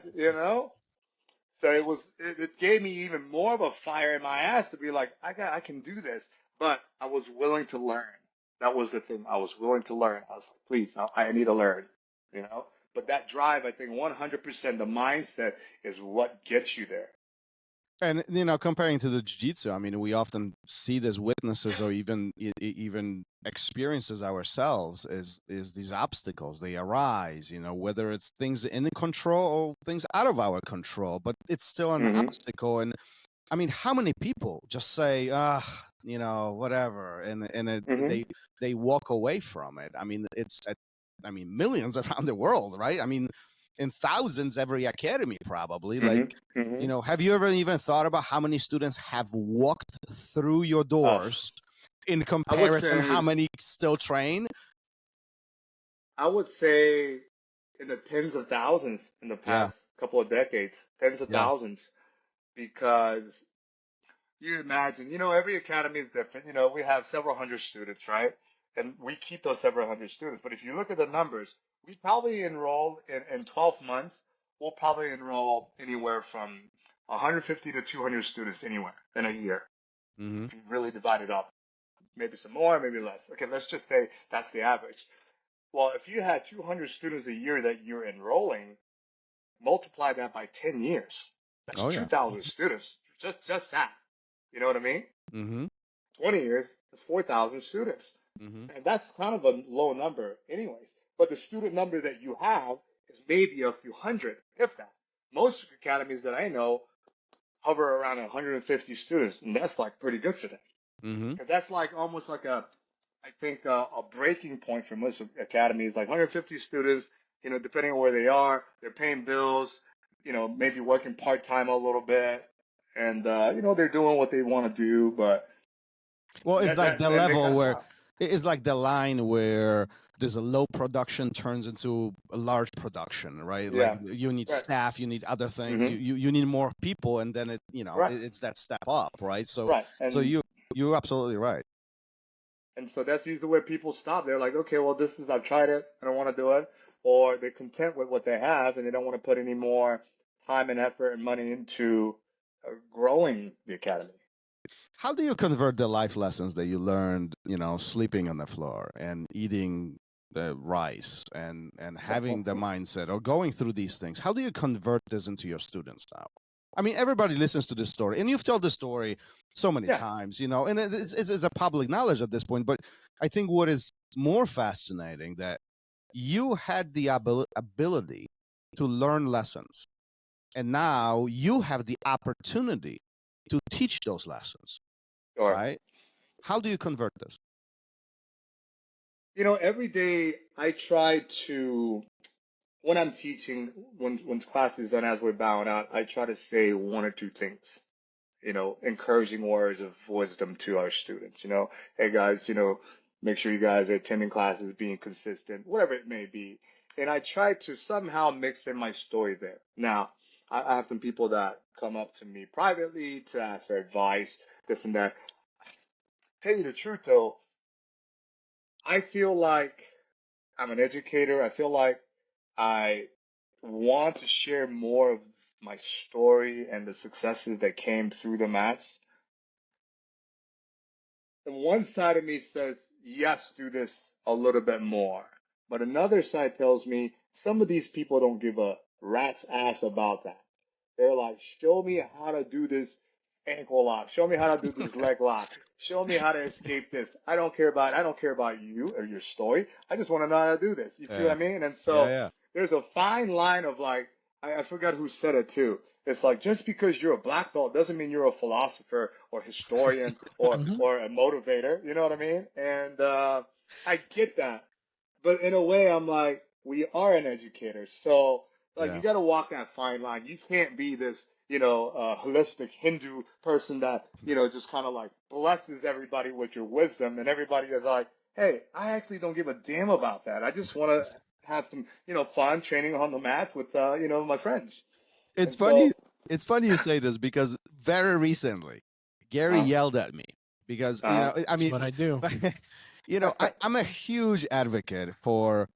So it gave me even more of a fire in my ass to be like, I can do this. But I was willing to learn. That was the thing. I was willing to learn. I was like, please, I need to learn, But that drive, I think 100%, the mindset is what gets you there. And comparing to the jiu-jitsu, I mean, we often see this witnesses or even experiences ourselves is these obstacles. They arise, whether it's things in control or things out of our control, but it's still an obstacle. And I mean, how many people just say, whatever, and they walk away from it? I mean, millions around the world, right? I mean, in thousands every academy probably. Have you ever even thought about how many students have walked through your doors in comparison how many still train? I would say in the tens of thousands in the past couple of decades, tens of thousands, because you imagine, every academy is different. We have several hundred students, right? And we keep those several hundred students. But if you look at the numbers, we probably enroll in 12 months, we'll probably enroll anywhere from 150 to 200 students anywhere in a year. If you really divide it up, maybe some more, maybe less. Okay, let's just say that's the average. Well, if you had 200 students a year that you're enrolling, multiply that by 10 years. That's 2,000 students. Just that. You know what I mean? 20 years, that's 4,000 students. And that's kind of a low number anyways. But the student number that you have is maybe a few hundred, if that. Most academies that I know hover around 150 students, and that's like pretty good for them. Because that's like almost like a breaking point for most academies, like 150 students, depending on where they are, they're paying bills, maybe working part-time a little bit, and, they're doing what they want to do, but. Well, it's like the level where, it's like the line where there's a low production turns into a large production, right? Yeah. Like you need staff, you need other things, you need more people, and then it's that step up, right? So, You're absolutely right. And so that's usually where people stop. They're like, okay, well, I've tried it. I don't want to do it. Or they're content with what they have and they don't want to put any more time and effort and money into growing the academy. How do you convert the life lessons that you learned, sleeping on the floor and eating the rice and having the mindset or going through these things? How do you convert this into your students now? I mean, everybody listens to this story, and you've told the story so many times, and it's a public knowledge at this point. But I think what is more fascinating that you had the ability to learn lessons, and now you have the opportunity to teach those lessons. Sure. Right? How do you convert this? Every day I try to, when I'm teaching, when class is done as we're bowing out, I try to say one or two things, encouraging words of wisdom to our students. Hey guys, make sure you guys are attending classes, being consistent, whatever it may be. And I try to somehow mix in my story there. Now, I have some people that come up to me privately to ask for advice, this and that. Tell you the truth though, I feel like I'm an educator. I feel like I want to share more of my story and the successes that came through the mats. And one side of me says, yes, do this a little bit more. But another side tells me some of these people don't give a rat's ass about that. They're like, show me how to do this ankle lock. Show me how to do this leg lock. Show me how to escape this. I don't care about you or your story. I just want to know how to do this. You see what I mean? And so there's a fine line of like, I forgot who said it too. It's like just because you're a black belt doesn't mean you're a philosopher or historian or a motivator. You know what I mean? And I get that, but in a way, I'm like, we are an educator, so like you got to walk that fine line. You can't be this, holistic Hindu person that just kind of like blesses everybody with your wisdom, and everybody is like, hey, I actually don't give a damn about that. I just want to have some, fun training on the mat with, my friends. It's funny. It's funny you say this because very recently, Gary yelled at me because I mean, what I do. I'm a huge advocate for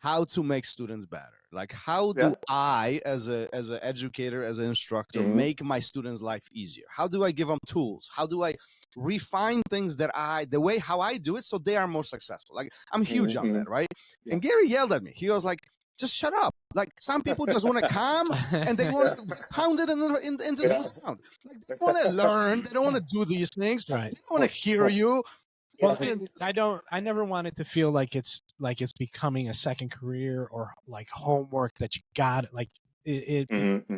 how to make students better. Like, how do I, as an educator, as an instructor, make my students' life easier? How do I give them tools? How do I refine things how I do it so they are more successul? Like, I'm huge on that, right? Yeah. And Gary yelled at me. He was like, just shut up. Like, some people just want to come and they want to pound it into the ground. Like, they want to learn. They don't want to do these things. Right. They don't want to hear you. Well, I never want it to feel like it's becoming a second career or like homework that you got it. Like it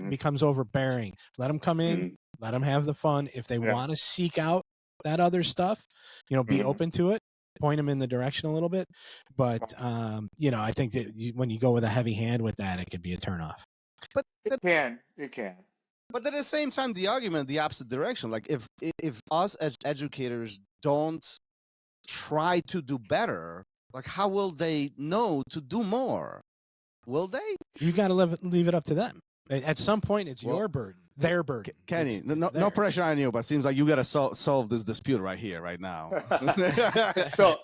becomes overbearing. Let them come in, let them have the fun. If they want to seek out that other stuff, be open to it. Point them in the direction a little bit, but I think that when you go with a heavy hand with that, it could be a turnoff. But it can. But at the same time, the argument, the opposite direction. Like if us as educators don't try to do better, like how will they know to do more? Will they? You got to leave it up to them. At some point, it's your burden, their burden. Kenny, no pressure on you, but it seems like you got to solve this dispute right here, right now. So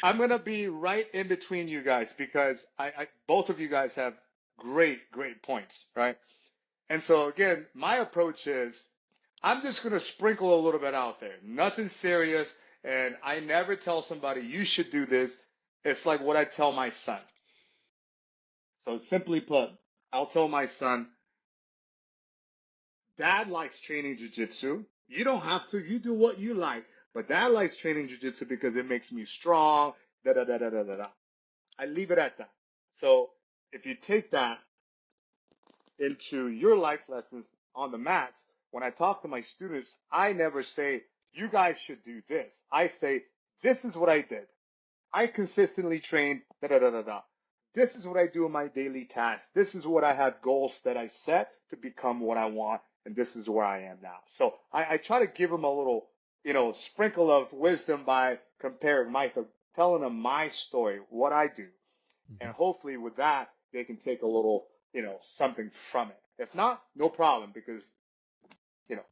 I'm going to be right in between you guys because I both of you guys have great points, right? And so again, my approach is I'm just going to sprinkle a little bit out there. Nothing serious. And I never tell somebody you should do this. It's like what I tell my son. So simply put, I'll tell my son, Dad likes training jiu-jitsu. You don't have to. You do what you like. But Dad likes training jiu-jitsu because it makes me strong. I leave it at that. So if you take that into your life lessons on the mats, when I talk to my students, I never say, you guys should do this. I say, this is what I did. I consistently train, This is what I do in my daily tasks. This is what I have goals that I set to become what I want. And this is where I am now. So I try to give them a little, sprinkle of wisdom by comparing myself, telling them my story, what I do. And hopefully with that, they can take a little, something from it. If not, no problem, because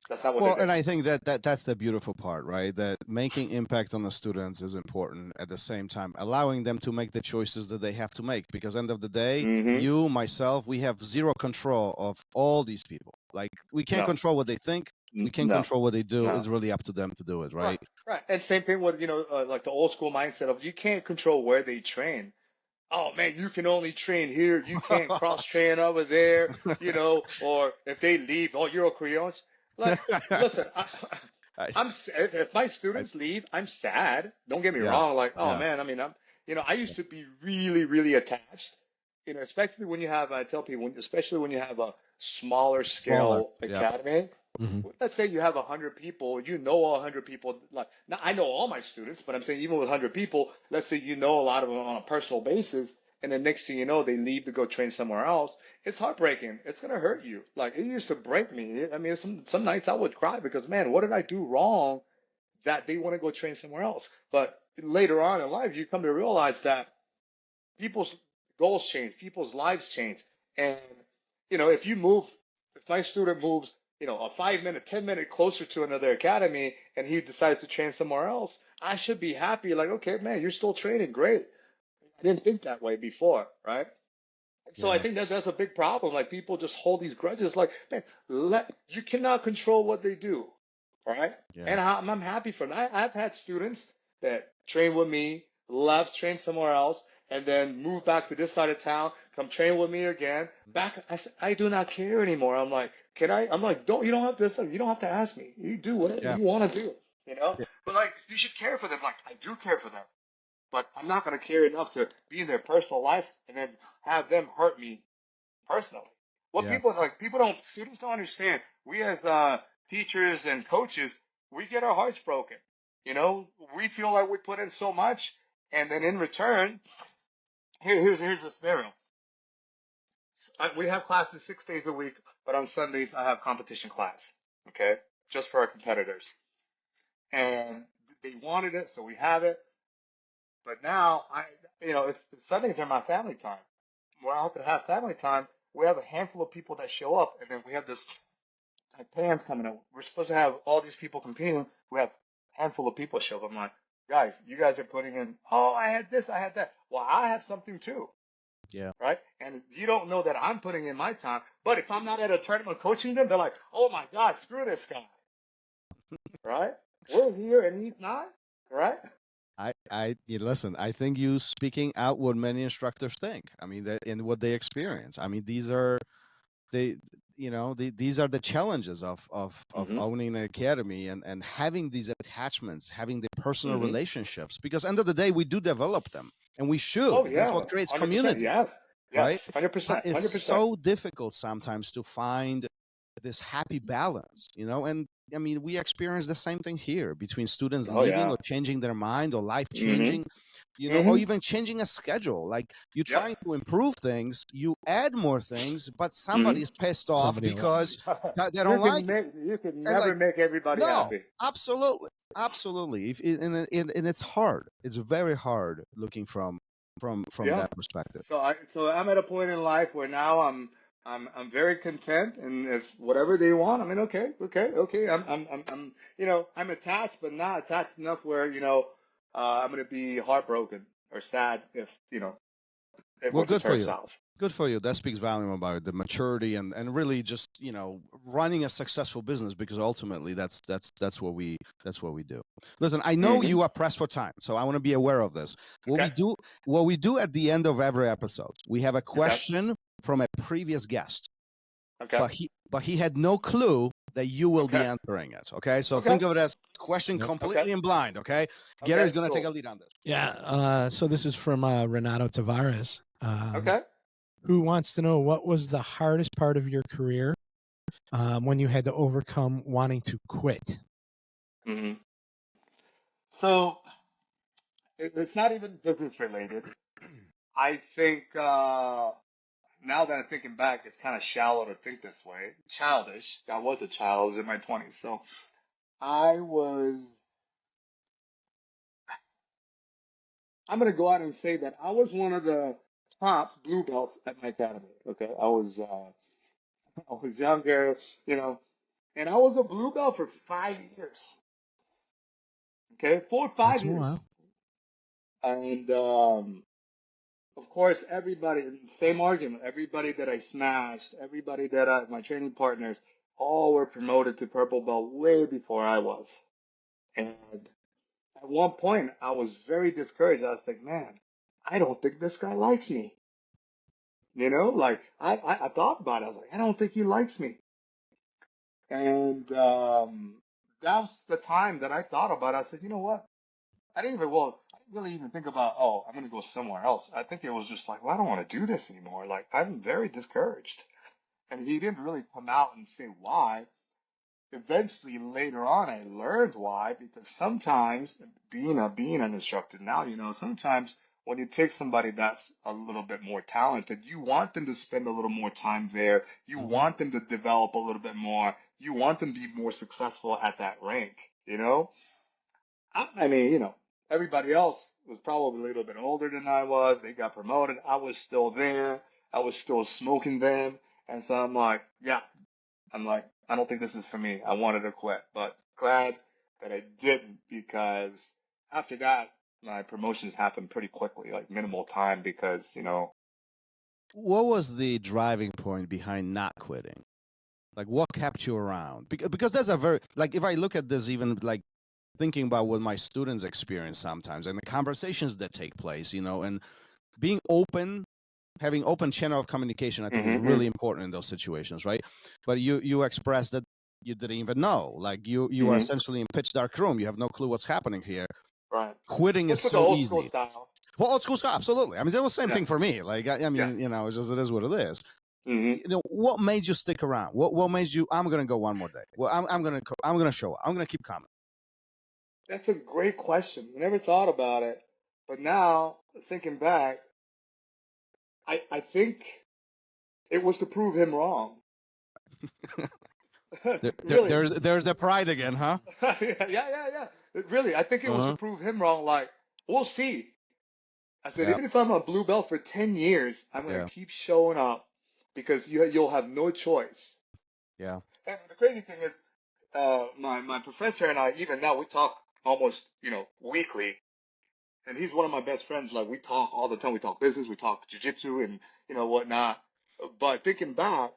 That's not what Well, they do. and I think that's the beautiful part, right? That making impact on the students is important. At the same time, allowing them to make the choices that they have to make, because end of the day, Mm-hmm. you, myself, we have zero control of all these people. Like, we can't No. control what they think. We can't No. control what they do. No. It's really up to them to do it, right? Right. And same thing with, like the old school mindset of you can't control where they train. Oh man, you can only train here. You can't cross train over there, or if they leave, oh, you're a Koreans. Like, listen, I, if my I, students leave, I'm sad. Don't get me yeah, wrong. Like, oh yeah, man, I mean, I used to be really, really attached, especially when you have, I tell people, especially when you have a smaller scale yeah, academy. Mm-hmm. Let's say you have 100 people, all 100 people. Like, now I know all my students, but I'm saying even with 100 people, let's say a lot of them on a personal basis, and then next thing you know, they leave to go train somewhere else. It's heartbreaking. It's gonna hurt you. Like, it used to break me. I mean, some nights I would cry because, man, what did I do wrong that they want to go train somewhere else? But later on in life, you come to realize that people's goals change, people's lives change, and if my student moves, a 5 minute, 10 minute closer to another academy, and he decides to train somewhere else, I should be happy. Like, okay, man, you're still training, great. I didn't think that way before, right? So I yeah, think that that's a big problem. Like, people just hold these grudges. Like, man, you cannot control what they do, right? yeah, And I'm happy for them. I've had students that train with me, left, train somewhere else, and then move back to this side of town, come train with me again. Back, I do not care anymore. I'm like, can I? I'm like, you don't have to. You don't have to ask me. You do whatever yeah, you want to do, yeah, But like, you should care for them. Like, I do care for them, but I'm not gonna care enough to be in their personal life and then have them hurt me personally. What yeah. students don't understand. We as teachers and coaches, we get our hearts broken. We feel like we put in so much, and then in return, here's the scenario. We have classes 6 days a week, but on Sundays I have competition class. Okay, just for our competitors, and they wanted it, so we have it. But now Sundays are my family time. When I have to have family time, we have a handful of people that show up, and then we have this pans coming up. We're supposed to have all these people competing. We have a handful of people show up. I'm like, guys, you guys are putting in, oh, I had this, I had that. Well, I have something too, Yeah. right? And you don't know that I'm putting in my time. But if I'm not at a tournament coaching them, they're like, oh my God, screw this guy, right? We're here and he's not, right? Listen, I think you speaking out what many instructors think. I mean, that in what they experience. I mean, these are these are the challenges of Mm-hmm. owning an academy and having these attachments, having the personal Mm-hmm. relationships. Because end of the day, we do develop them, and we should. Oh That's yeah, what creates 100%. community, Yes, right? yes, But 100%, it's 100%. so difficult sometimes to find this happy balance, and I mean, we experience the same thing here between students Oh leaving yeah. or changing their mind or life Mm-hmm. changing, or Mm-hmm. even changing a schedule. Like, you're Yep. trying to improve things, you add more things, but Mm-hmm. somebody's pissed off Somebody because they You don't can like it. make you can And never like, make everybody no, happy. absolutely, absolutely. And it's hard. It's very hard looking from Yeah. that perspective. So I'm at a point in life where now I'm very content, and if whatever they want, I mean, okay. I'm attached, but not attached enough where I'm gonna be heartbroken or sad if it Well, were to good for turn you. south. Good for you. That speaks volume about the maturity and really just running a successful business, because ultimately that's what we do. Listen, I know Mm-hmm. you are pressed for time, so I want to be aware of this. Okay. What we do at the end of every episode, we have a Okay. question from a previous guest, Okay. but he had no clue that you will be Okay. answering it. Okay, so Okay. think of it as question Yep. completely in blind. Okay, Okay. Gary is going to take Cool. a lead on this. Yeah. So this is from Renato Tavares, Okay. who wants to know what was the hardest part of your career when you had to overcome wanting to quit. Mm-hmm. So it's not even business related. I think now that I'm thinking back, it's kind of shallow to think this way. Childish. I was a child. I was in my 20s. So I was, I'm going to go out and say that I was one of the top blue belts at my academy. Okay. I was younger, you know, And I was a blue belt for 5 years. Okay, 4 or 5 That's a years. while. And of course, everybody, same argument. Everybody that I smashed, everybody that my training partners, all were promoted to purple belt way before I was. And at one point, I was very discouraged. I was like, man, I don't think this guy likes me. You know, like I thought about it. I was like, I don't think he likes me. And that was the time that I thought about it. I said, you know what? I didn't really even think about, oh, I'm going to go somewhere else. I think it was just like, well, I don't want to do this anymore. Like, I'm very discouraged. And he didn't really come out and say why. Eventually, later on, I learned why, because sometimes being an instructor now, you know, sometimes when you take somebody that's a little bit more talented, you want them to spend a little more time there. You want them to develop a little bit more. You want them to be more successful at that rank, you know? I mean, you know, everybody else was probably a little bit older than I was. They got promoted. I was still there. I was still smoking them. And so I'm like, yeah, I don't think this is for me. I wanted to quit, but glad that I didn't, because after that, my promotions happened pretty quickly, like minimal time, because, you know. What was the driving point behind not quitting? Like, what kept you around? Because that's a very, like, if I look at this, even like thinking about what my students experience sometimes and the conversations that take place, you know, and being open, having open channel of communication, I think is really important in those situations, right? But you expressed that you didn't even know, like you are essentially in pitch dark room. You have no clue what's happening here. Right. Quitting is It's for the so old easy. school style. Well, old school style, absolutely. I mean, that was the same Yeah. thing for me. Like, I mean, Yeah. you know, it's just, it is what it is. Mm-hmm. You know, what made you stick around? What made you? I'm gonna go one more day. Well, I'm gonna show up. I'm gonna keep coming. That's a great question. I never thought about it, but now thinking back, I think it was to prove him wrong. Really. There's the pride again, huh? Yeah. Really, I think it was to prove him wrong. Like, we'll see. I said, Yeah. even if I'm a blue belt for 10 years, I'm going to keep showing up, because you'll have no choice. Yeah. And the crazy thing is, my professor and I, even now, we talk almost, you know, weekly. And he's one of my best friends. Like, we talk all the time. We talk business, we talk jiu-jitsu and, you know, whatnot. But thinking back,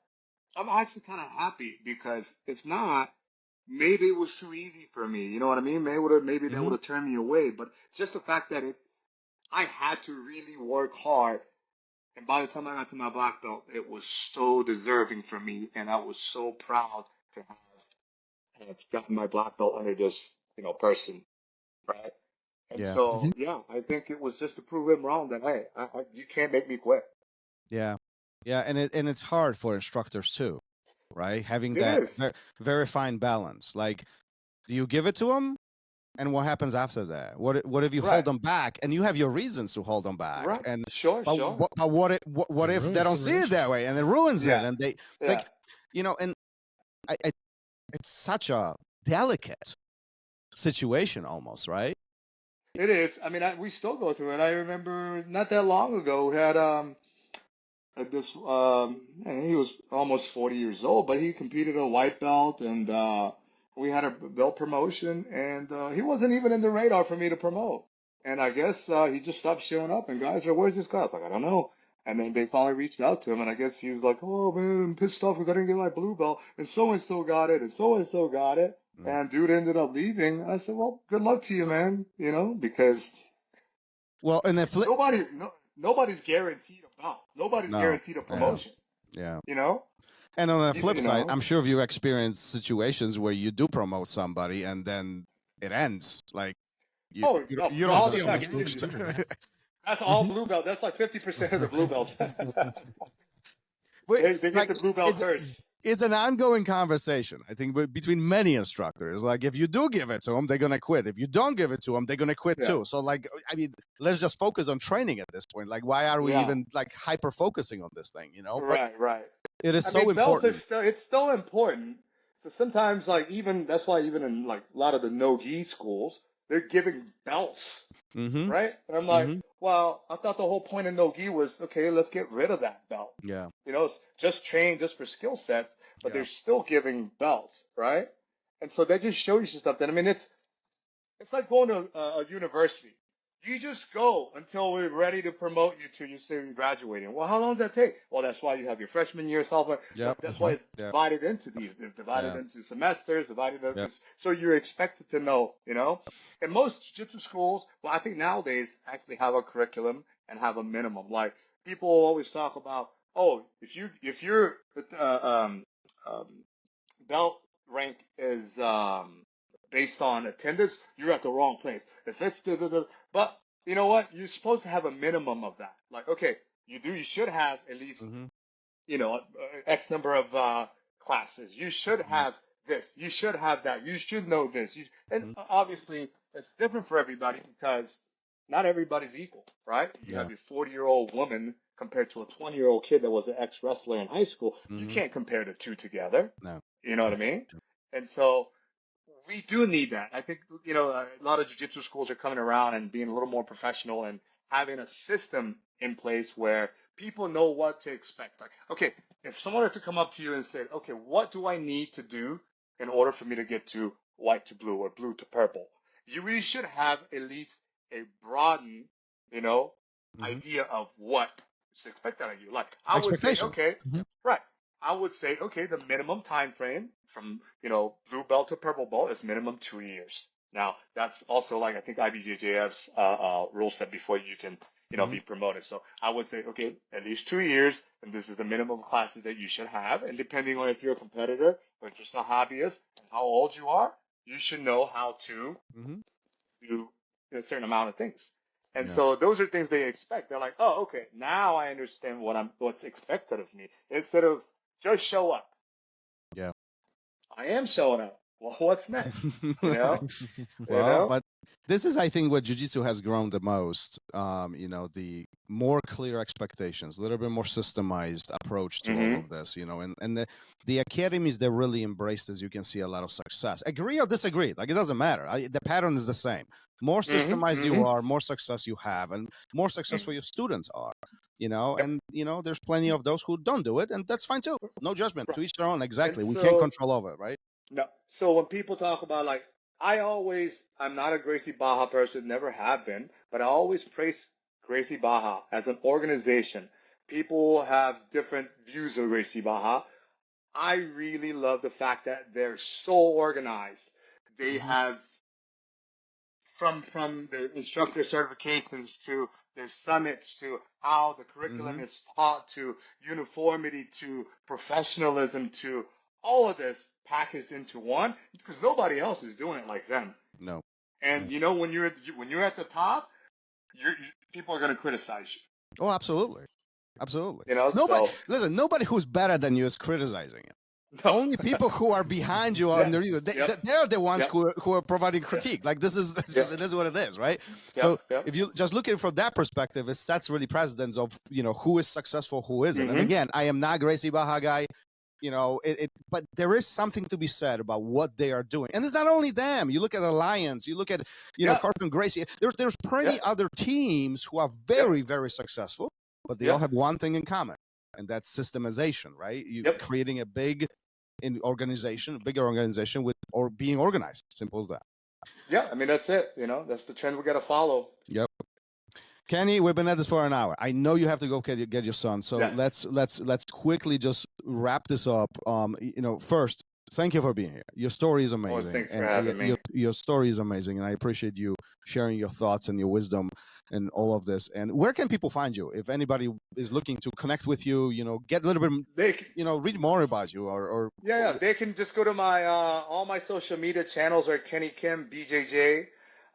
I'm actually kind of happy, because if not, maybe it was too easy for me. You know what I mean? Maybe that would have turned me away. But just the fact that I had to really work hard. And by the time I got to my black belt, it was so deserving for me. And I was so proud to have gotten my black belt under this, you know, person. Right. And Yeah. so, yeah, I think it was just to prove him wrong that, hey, you can't make me quit. Yeah. Yeah. And it's hard for instructors too, right? Having It that is. very fine balance. Like, do you give it to them? And what happens after that? What if you hold them back, and you have your reasons to hold them back? Right. And Sure. but what if they don't see it that way, and it ruins it? And they like, you know, and I it's such a delicate situation almost, right? It is. I mean, we still go through it. I remember not that long ago, we had this and he was almost 40 years old, but he competed a white belt, and we had a belt promotion, and he wasn't even in the radar for me to promote. And I guess he just stopped showing up, and guys are, where's this guy? I was like, I don't know. And then they finally reached out to him, and I guess he was like, oh man, I'm pissed off because I didn't get my blue belt, and so got it, and so got it. And dude ended up leaving. I said, well, good luck to you, man, you know, because and nobody's guaranteed a belt. Nobody's guaranteed a promotion. Yeah. You know? And on the flip side, I'm sure you experience situations where you do promote somebody and then it ends. Like, you don't see them again. That's all blue belt. That's like 50% of the blue belts. They get the blue belt first. It's an ongoing conversation, I think, between many instructors. Like, if you do give it to them, they're going to quit. If you don't give it to them, they're going to quit too. So, like, I mean, let's just focus on training at this point. Like, why are we even, like, hyper-focusing on this thing, you know? Right. It is so important. It's still important. So sometimes, like, that's why even in, like, a lot of the no-gi schools, they're giving belts. Right? And I'm like, well, I thought the whole point of no-gi was, okay, let's get rid of that belt. Yeah. You know, just train just for skill sets. but they're still giving belts, right? And so that just shows you something. I mean, it's like going to a university. You just go until we're ready to promote you to you say you're graduating. Well, how long does that take? Well, that's why you have your freshman year, sophomore. Yep. That's why it's Yep. divided into these. They're divided Yeah. into semesters, divided into Yep. so you're expected to know, you know. And most jiu-jitsu schools, well, I think nowadays actually have a curriculum and have a minimum. Like people always talk about, oh, if your belt rank is based on attendance, you're at the wrong place. If it's but you know what? You're supposed to have a minimum of that. Like, okay, you should have at least, Mm-hmm. you know, X number of classes. You should have this. You should have that. You should know this. And obviously, it's different for everybody because not everybody's equal, right? You have your 40-year-old woman compared to a 20-year-old kid that was an ex-wrestler in high school. You can't compare the two together. No. You know what I mean? And so we do need that. I think, you know, a lot of jiu-jitsu schools are coming around and being a little more professional and having a system in place where people know what to expect. Like, okay, if someone were to come up to you and say, okay, what do I need to do in order for me to get to white to blue or blue to purple? You really should have at least a broadened, you know, idea of what is expected of you. Like, I would say, Expectation. okay, right. I would say, okay, the minimum time frame from, you know, blue belt to purple belt is minimum 2 years. Now, that's also like I think IBJJF's rule set before you can, you know, be promoted. So I would say, okay, at least 2 years, and this is the minimum classes that you should have. And depending on if you're a competitor or just a hobbyist and how old you are, you should know how to do a certain amount of things. And so those are things they expect. They're like, oh, okay, now I understand what's expected of me. Instead of just show up. Yeah. I am showing up. Well, what's next? You know? Well, but this is, I think, what jiu-jitsu has grown the most. You know, the more clear expectations, a little bit more systemized approach to all of this, you know, and the academies that really embraced, as you can see, a lot of success. Agree or disagree, like it doesn't matter. The pattern is the same. More systemized you are, more success you have, and more successful your students are, you know, and, you know, there's plenty of those who don't do it, and that's fine too. No judgment, to each their own. Exactly. We can't control over it, right? No. So when people talk about like, I'm not a Gracie Baja person, never have been, but I always praise Gracie Baja as an organization. People have different views of Gracie Baja. I really love the fact that they're so organized. They have from the instructor certifications to their summits to how the curriculum is taught to uniformity to professionalism to all of this packaged into one because nobody else is doing it like them. No. And you know when you're at the top, people are going to criticize you. Oh, absolutely. Absolutely. You know, listen, nobody who's better than you is criticizing you. No. Only people who are behind you are they're the ones who are providing critique. Like this is what it is, right? So if you just look at it from that perspective, it sets really precedents of, you know, who is successful, who isn't. And again, I am not Gracie Baja guy, you know, but there is something to be said about what they are doing. And it's not only them. You look at Alliance, you look at, you know, Carson Gracie. There's plenty other teams who are very, very successful, but they all have one thing in common, and that's systemization, right? You're creating a bigger organization with or being organized. Simple as that. Yeah, I mean that's it. You know, that's the trend we got to follow. Yep. Kenny, we've been at this for an hour. I know you have to go get your son, so let's quickly just wrap this up. You know, first, thank you for being here. Your story is amazing. Oh, thanks for having me. Your story is amazing, and I appreciate you sharing your thoughts and your wisdom and all of this. And where can people find you if anybody is looking to connect with you? You know, get a little bit, you know, read more about you or they can just go to my all my social media channels are Kenny Kim BJJ.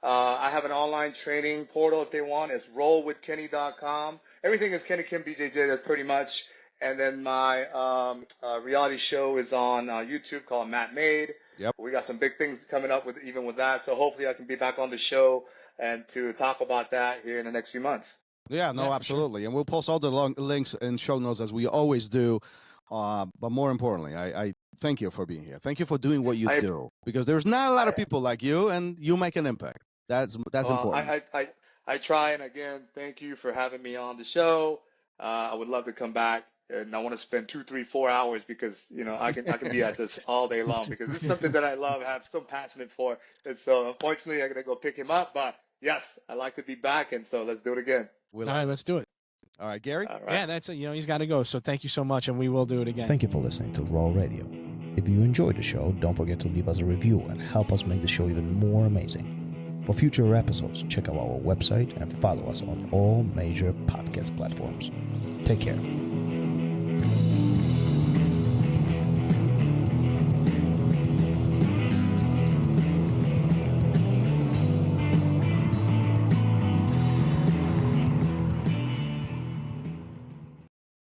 I have an online training portal if they want. It's rollwithkenny.com. Everything is Kenny Kim BJJ. That's pretty much. And then my reality show is on YouTube called Matt Made. Yep. We got some big things coming up with that. So hopefully I can be back on the show and to talk about that here in the next few months. Yeah, no, absolutely. Sure. And we'll post all the links and show notes as we always do. But more importantly, I thank you for being here. Thank you for doing what you do, because there's not a lot of people like you, and you make an impact. That's important. I try, and again, thank you for having me on the show. I would love to come back and I want to spend 2, 3, 4 hours because I can be at this all day long because it's something that I love, have so passionate for. And so unfortunately, I'm gonna go pick him up. But yes, I like to be back, and so let's do it again. All right, let's do it. All right, Gary. All right. Yeah, that's it. He's got to go. So thank you so much, and we will do it again. Thank you for listening to RŌL Radio. If you enjoyed the show, don't forget to leave us a review and help us make the show even more amazing. For future episodes, check out our website and follow us on all major podcast platforms. Take care.